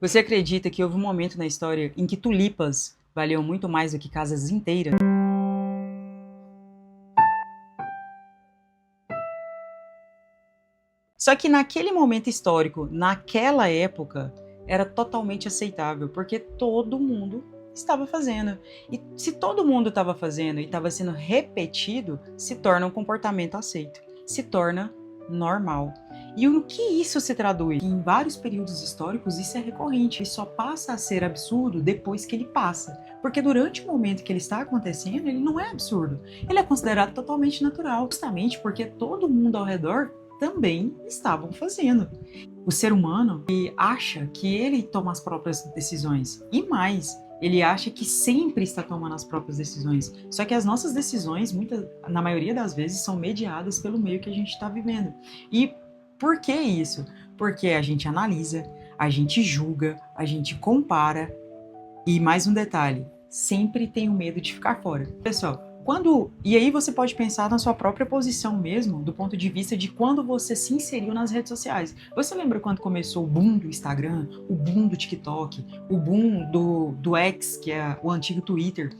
Você acredita que houve um momento na história em que tulipas valiam muito mais do que casas inteiras? Só que naquele momento histórico, naquela época, era totalmente aceitável, porque todo mundo estava fazendo. E se todo mundo estava fazendo e estava sendo repetido, se torna um comportamento aceito, se torna normal. E o que isso se traduz? Em vários períodos históricos isso é recorrente e só passa a ser absurdo depois que ele passa. Porque durante o momento que ele está acontecendo, ele não é absurdo. Ele é considerado totalmente natural, justamente porque todo mundo ao redor também estavam fazendo. O ser humano acha que ele toma as próprias decisões. E mais, ele acha que sempre está tomando as próprias decisões. Só que as nossas decisões, na maioria das vezes, são mediadas pelo meio que a gente está vivendo. E por que isso? Porque a gente analisa, a gente julga, a gente compara. E mais um detalhe, sempre tem o medo de ficar fora. Pessoal, e aí você pode pensar na sua própria posição mesmo, do ponto de vista de quando você se inseriu nas redes sociais. Você lembra quando começou o boom do Instagram, o boom do TikTok, o boom do X, que é o antigo Twitter?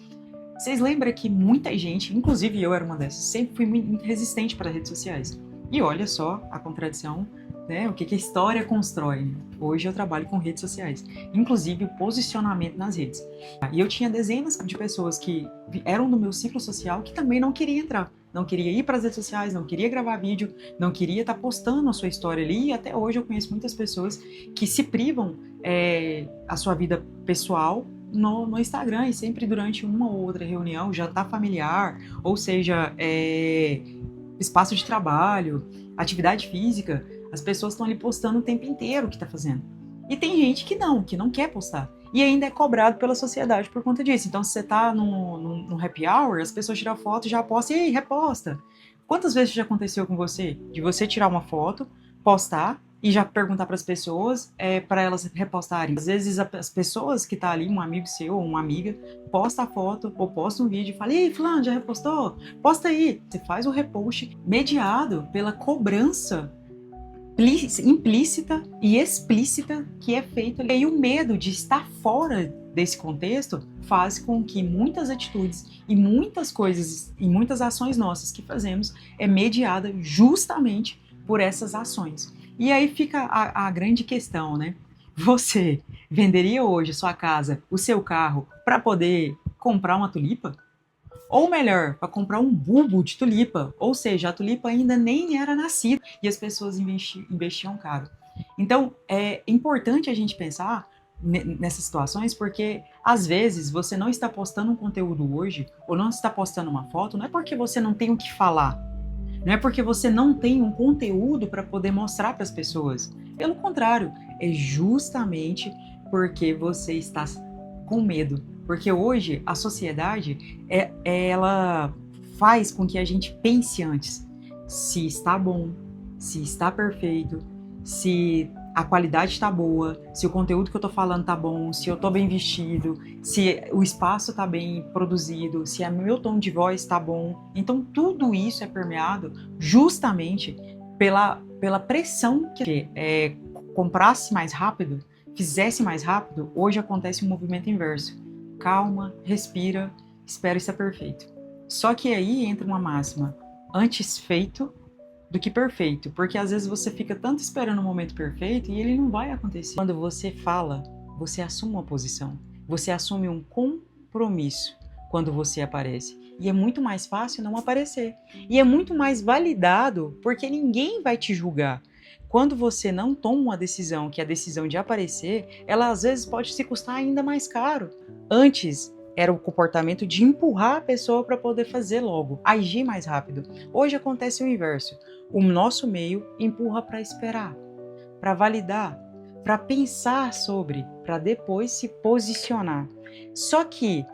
Vocês lembram que muita gente, inclusive eu era uma dessas, sempre fui muito resistente para redes sociais. E olha só a contradição, né? O que a história constrói, né? Hoje eu trabalho com redes sociais, inclusive o posicionamento nas redes. E eu tinha dezenas de pessoas que eram do meu ciclo social que também não queria entrar, não queria ir para as redes sociais, não queria gravar vídeo, não queria estar postando a sua história ali. E até hoje eu conheço muitas pessoas que se privam a sua vida pessoal no Instagram, e sempre durante uma ou outra reunião, jantar familiar, ou seja, espaço de trabalho, atividade física, as pessoas estão ali postando o tempo inteiro o que está fazendo. E tem gente que não quer postar. E ainda é cobrado pela sociedade por conta disso. Então, se você está num happy hour, as pessoas tiram foto e já postam, e aí, reposta. Quantas vezes já aconteceu com você? De você tirar uma foto, postar, e já perguntar para as pessoas, para elas repostarem. Às vezes as pessoas que tá ali, um amigo seu ou uma amiga, posta a foto ou posta um vídeo e fala: "Ei, fulano, já repostou? Posta aí". Você faz o repost mediado pela cobrança implícita e explícita que é feita. E aí o medo de estar fora desse contexto faz com que muitas atitudes e muitas coisas e muitas ações nossas que fazemos é mediada justamente por essas ações. E aí fica a grande questão, né? Você venderia hoje sua casa, o seu carro, para poder comprar uma tulipa? Ou melhor, para comprar um bulbo de tulipa, ou seja, a tulipa ainda nem era nascida e as pessoas investiam caro. Então, é importante a gente pensar nessas situações, porque às vezes você não está postando um conteúdo hoje, ou não está postando uma foto, não é porque você não tem o que falar, não é porque você não tem um conteúdo para poder mostrar para as pessoas. Pelo contrário, é justamente porque você está com medo. Porque hoje a sociedade, ela faz com que a gente pense antes se está bom, se está perfeito, se a qualidade está boa, se o conteúdo que eu estou falando está bom, se eu estou bem vestido, se o espaço está bem produzido, se o meu tom de voz está bom. Então tudo isso é permeado justamente pela pressão que comprasse mais rápido, fizesse mais rápido. Hoje acontece um movimento inverso. Calma, respira, espera estar perfeito. Só que aí entra uma máxima: antes feito do que perfeito, porque às vezes você fica tanto esperando o momento perfeito e ele não vai acontecer. Quando você fala, você assume uma posição, você assume um compromisso quando você aparece. E é muito mais fácil não aparecer. E é muito mais validado, porque ninguém vai te julgar. Quando você não toma uma decisão, que é a decisão de aparecer, ela às vezes pode se custar ainda mais caro. Antes, era o comportamento de empurrar a pessoa para poder fazer logo, agir mais rápido. Hoje acontece o inverso. O nosso meio empurra para esperar, para validar, para pensar sobre, para depois se posicionar. Só que,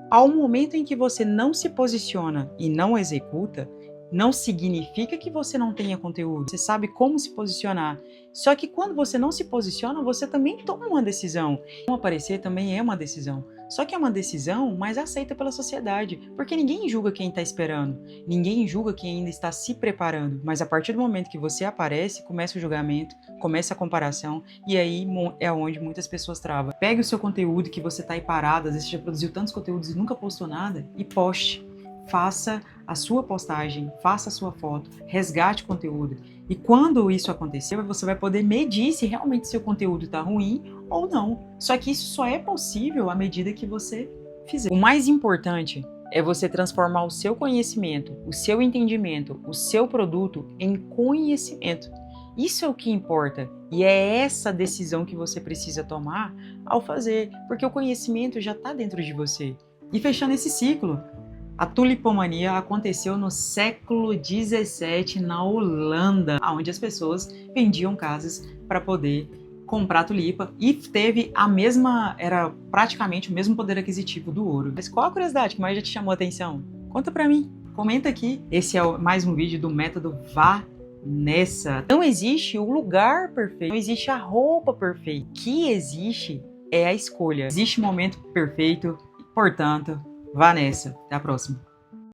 ao momento em que você não se posiciona e não executa, Não significa que você não tenha conteúdo. Você sabe como se posicionar. Só que quando você não se posiciona, você também toma uma decisão. Não aparecer também é uma decisão. Só que é uma decisão mais aceita pela sociedade, porque ninguém julga quem está esperando, ninguém julga quem ainda está se preparando, mas a partir do momento que você aparece, começa o julgamento, começa a comparação, e aí é onde muitas pessoas travam. Pegue o seu conteúdo que você está aí parado, às vezes você já produziu tantos conteúdos e nunca postou nada, e poste. Faça a sua postagem, faça a sua foto, resgate o conteúdo. E quando isso acontecer, você vai poder medir se realmente seu conteúdo está ruim ou não. Só que isso só é possível à medida que você fizer. O mais importante é você transformar o seu conhecimento, o seu entendimento, o seu produto em conhecimento. Isso é o que importa e é essa decisão que você precisa tomar ao fazer, porque o conhecimento já está dentro de você. E fechando esse ciclo, a tulipomania aconteceu no século XVII na Holanda, onde as pessoas vendiam casas para poder comprar tulipa e teve era praticamente o mesmo poder aquisitivo do ouro. Mas qual a curiosidade que mais já te chamou a atenção? Conta para mim, comenta aqui. Esse é mais um vídeo do método Vanessa. Não existe o lugar perfeito, não existe a roupa perfeita. O que existe é a escolha. Existe o momento perfeito, portanto, Vanessa. Até a próxima.